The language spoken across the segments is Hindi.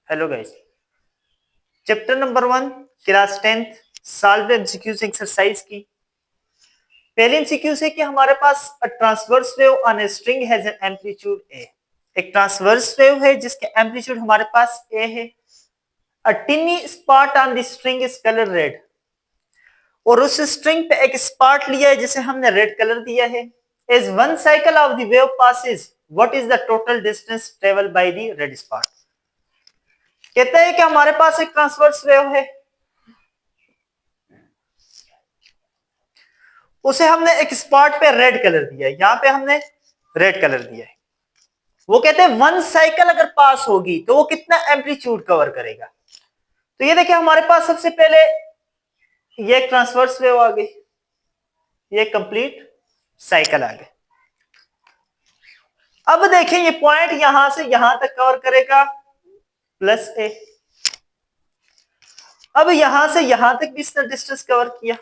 Hello guys, chapter number 1 class 10th solve MCQs exercise की पहली एमसीक्यू है कि हमारे पास a transverse wave on a string has an amplitude A. एक ट्रांसवर्स वेव है जिसके एम्पलीट्यूड हमारे पास ए है। A tiny spot on the string is colour red, और उस स्ट्रिंग पे एक स्पॉट लिया है जिसे हमने रेड कलर दिया है। As one cycle of the wave passes what is the total distance travel by the red spot. कहता है कि हमारे पास एक ट्रांसवर्स वेव है, उसे हमने एक स्पॉट पे रेड कलर दिया है, यहां पे हमने रेड कलर दिया है। वो कहते हैं वन साइकिल अगर पास होगी तो वो कितना एम्पलीट्यूड कवर करेगा। तो ये देखिए हमारे पास सबसे पहले ये एक ट्रांसवर्स वेव आ गई, ये कंप्लीट साइकिल आ गई। अब देखें ये पॉइंट यहां से यहां तक कवर करेगा प्लस ए। अब यहां से यहां तक भी इसने डिस्टेंस कवर किया,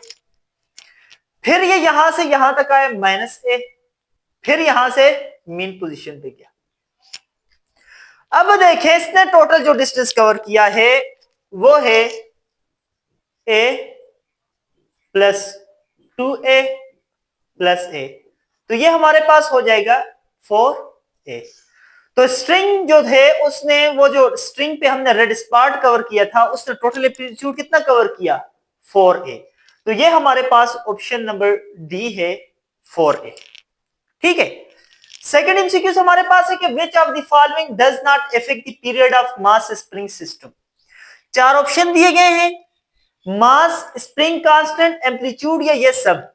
फिर ये यहां से यहां तक आया माइनस ए, फिर यहां से मीन पोजीशन पे गया। अब देखें इसने टोटल जो डिस्टेंस कवर किया है वो है ए प्लस 2a प्लस ए, तो ये हमारे पास हो जाएगा 4a। तो स्ट्रिंग जो थे उसने वो जो स्ट्रिंग पे हमने रेड स्पॉट कवर किया था उसने टोटल एम्पलीट्यूड कितना कवर किया 4a। तो ये हमारे पास ऑप्शन नंबर डी है 4a। ठीक है। सेकंड एमसीक्यू हमारे पास है कि which of the following does not affect the period of mass spring system. चार ऑप्शन दिए गए हैं, मास, स्प्रिंग कांस्टेंट, एम्पलीट्यूड या ये सब।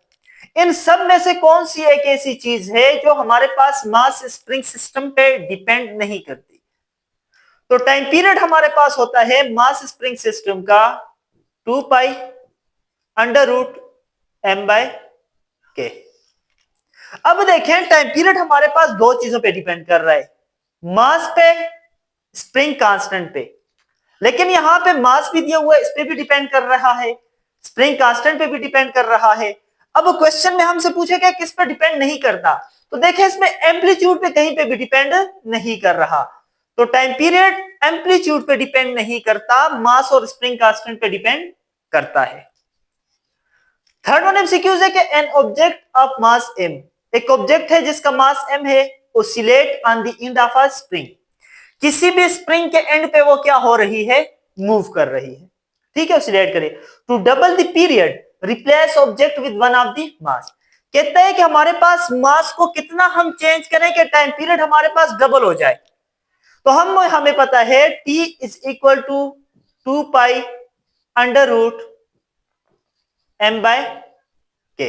इन सब में से कौन सी एक ऐसी चीज है जो हमारे पास मास स्प्रिंग सिस्टम पे डिपेंड नहीं करती। तो टाइम पीरियड हमारे पास होता है मास स्प्रिंग सिस्टम का 2 pi under root M by K. अब देखें टाइम पीरियड हमारे पास दो चीजों पे डिपेंड कर रहा है, मास पे, स्प्रिंग कांस्टेंट पे। लेकिन यहां पे मास भी दिया हुआ है, इस पे भी डिपेंड कर रहा है, स्प्रिंग कांस्टेंट पे भी डिपेंड कर रहा है। अब क्वेश्चन में हमसे पूछेगा किस पे डिपेंड नहीं करता, तो देखें इसमें एम्पलीट्यूड पे कहीं पे भी डिपेंड नहीं कर रहा। तो टाइम पीरियड एम्पलीट्यूड पे डिपेंड नहीं करता, मास और स्प्रिंग कांस्टेंट पे डिपेंड करता है। थर्ड वन एमसीक्यूज है कि an object of mass M, एक ऑब्जेक्ट है जिसका मास एम है, oscillate on the end of a spring, किसी भी स्प्रिंग के एंड पे वो क्या हो रही है, मूव कर रही है। ठीक है, ओसिलेट करे। To double the period replace object with one of the mass, कहता है कि हमारे पास मास को कितना हम चेंज करें कि टाइम पीरियड हमारे पास डबल हो जाए। तो हमें पता है T is equal to 2 pi under root M by K.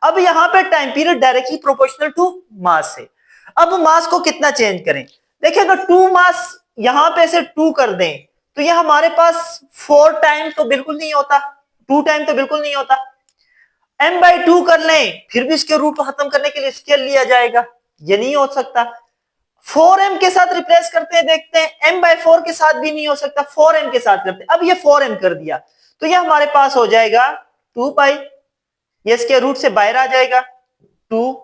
अब यहां पे time period directly proportional to mass है। अब मास को कितना चेंज करें, देखिए अगर 2 मास यहां पे से 2 कर दें तो ये हमारे पास 4 टाइम तो बिल्कुल नहीं होता, 2 टाइम तो बिल्कुल नहीं होता। m बाई 2 कर लें फिर भी इसके रूट को खत्म करने के लिए स्केल लिया जाएगा, ये नहीं हो सकता। 4m के साथ रिप्लेस करते हैं, देखते हैं m बाई 4 के साथ भी नहीं हो सकता, 4m के साथ करते हैं। अब ये 4m कर दिया तो ये हमारे पास हो जाएगा 2 पाई, ये इसके रूट से बाहर आ जाएगा 2।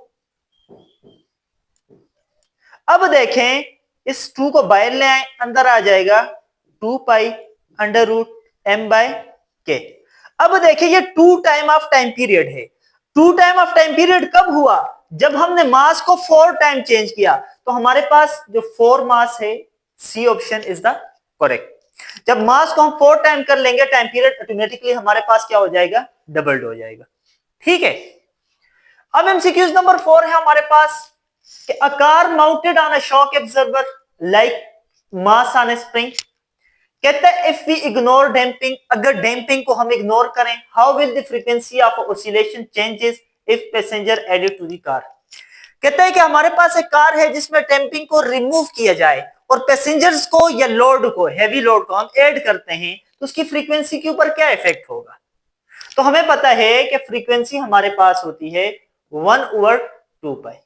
अब देखें इस 2 को बाहर ले आए, अंदर आ जाएगा 2 pi under root M by K. अब देखिए ये 2 टाइम ऑफ टाइम पीरियड है। 2 टाइम ऑफ टाइम पीरियड कब हुआ, जब हमने मास को 4 टाइम चेंज किया। तो हमारे पास जो 4 मास है, C option is the correct. जब मास को हम 4 टाइम कर लेंगे टाइम पीरियड ऑटोमेटिकली हमारे पास क्या हो जाएगा, डबल्ड हो जाएगा। ठीक है। अब एमसीक्यूज नंबर 4 है हमारे पास कि a car mounted on a shock absorber like mass on a spring, कहता है if we ignore damping, अगर damping को हम इग्नोर करें, how will the frequency of oscillation changes if passenger added to the car। कहता है कि हमारे पास एक कार है जिसमें डैम्पिंग को रिमूव किया जाए और पैसेंजर्स को या लोड को, हैवी लोड को हम ऐड करते हैं तो उसकी फ्रीक्वेंसी के ऊपर क्या इफेक्ट होगा। तो हमें पता है कि फ्रीक्वेंसी हमारे पास होती है 1/2 पाई,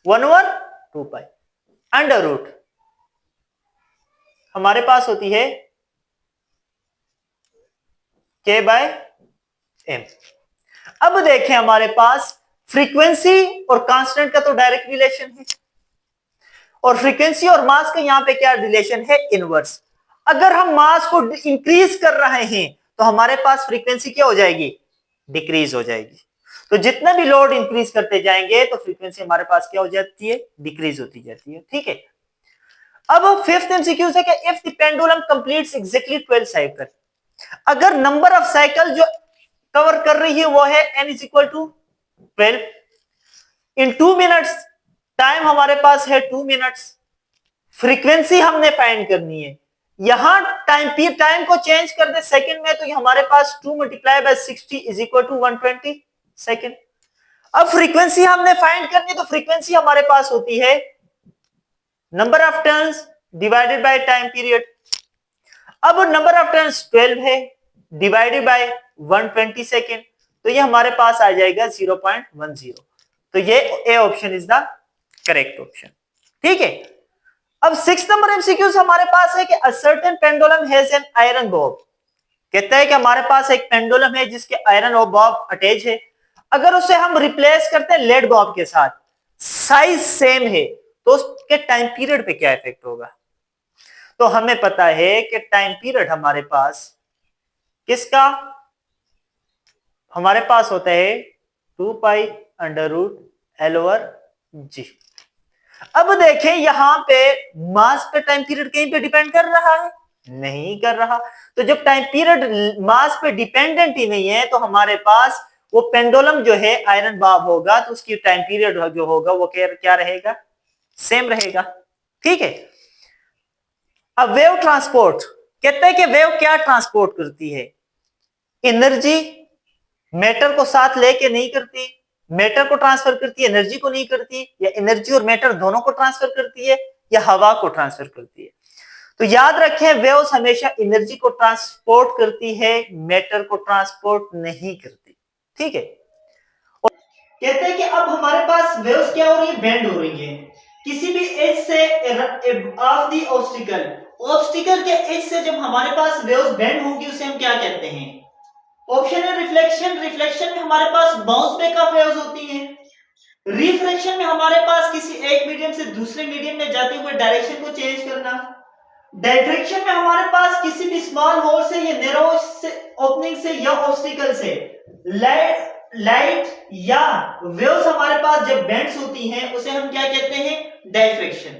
1/2 पाई अंडर रूट हमारे पास होती है k बाय एम। अब देखें हमारे पास फ्रीक्वेंसी और कांस्टेंट का तो डायरेक्ट रिलेशन है, और फ्रीक्वेंसी और मास का यहां पे क्या रिलेशन है, इनवर्स। अगर हम मास को इंक्रीज कर रहे हैं तो हमारे पास फ्रीक्वेंसी क्या हो जाएगी, डिक्रीज हो जाएगी। तो जितना भी लोड इंक्रीज करते जाएंगे तो फ्रीक्वेंसी हमारे पास क्या हो जाती है, डिक्रीज होती जाती है। ठीक है, अब फिफ्थ एमसीक्यू है कि if the pendulum completes exactly 12 cycle, अगर नंबर ऑफ साइकिल जो कवर कर रही है वो है n is equal to 12 in 2 minutes, time हमारे पास है 2 मिनट्स, फ्रीक्वेंसी हमने फाइंड करनी है। यहां टाइम को चेंज कर दे सेकंड में तो ये हमारे पास 2 multiply by 60 is equal to 120 second. अब फ्रीक्वेंसी हमने फाइंड करनी है तो फ्रीक्वेंसी हमारे पास होती है number of turns divided by time period. अब नंबर ऑफ टर्न्स 12 है डिवाइडेड बाय 120 सेकेंड, तो ये हमारे पास आ जाएगा 0.10। तो ये A option is the correct option. ठीक है, अब 6 नंबर एमसीक्यूज हमारे पास है कि a certain pendulum has an iron Bob, कहता है कि हमारे पास एक पेंडुलम है जिसके आयरन और बॉब अटैच है, अगर उसे हम रिप्लेस करते हैं लेड बॉब के साथ, साइज सेम है, तो उसके टाइम पीरियड पे क्या इफेक्ट होगा। तो हमें पता है कि टाइम पीरियड हमारे पास किसका, हमारे पास होता है 2 pi under root L over G. अब देखें यहां पे मास पे टाइम पीरियड कहीं पे डिपेंड कर रहा है, नहीं कर रहा। तो जब टाइम पीरियड मास पे डिपेंडेंट ही नहीं है तो हमारे पास वो पेंडुलम जो है आयरन बॉब होगा तो उसकी टाइम पीरियड जो होगा वो क्या रहेगा, सेम रहेगा। ठीक है, अब वेव ट्रांसपोर्ट, कहते हैं कि वेव क्या ट्रांसपोर्ट करती है, एनर्जी, मैटर को साथ लेके नहीं करती, मैटर को ट्रांसफर करती है एनर्जी को नहीं करती, या एनर्जी और मैटर दोनों को ट्रांसफर करती है, या हवा को ट्रांसफर करती है। तो याद रखें वेव्स हमेशा एनर्जी को ट्रांसपोर्ट करती है, मैटर को ट्रांसपोर्ट नहीं करती। ठीक है, और कहते हैं कि अब हमारे पास वेव्स क्या हो रही है, बेंड हो रही है किसी भी एज से ऑफ द ऑब्स्टिकल, ऑब्स्टिकल के एज से जब हमारे पास वेव्स बेंड होगी उसे हम क्या कहते हैं। ऑप्शन है रिफ्लेक्शन, रिफ्लेक्शन में हमारे पास बाउंस बैक ऑफ वेव्स होती हैं। रिफ्रैक्शन में हमारे पास किसी एक मीडियम से दूसरे मीडियम में जाते हुए डायरेक्शन को चेंज करना। डायफ्रैक्शन में हमारे पास किसी भी स्मॉल होल से या नैरो ओपनिंग से या ऑब्स्टिकल से लाइट या वेव्स हमारे पास जब बेंड्स होती हैं उसे हम क्या कहते हैं, डायफ्रैक्शन।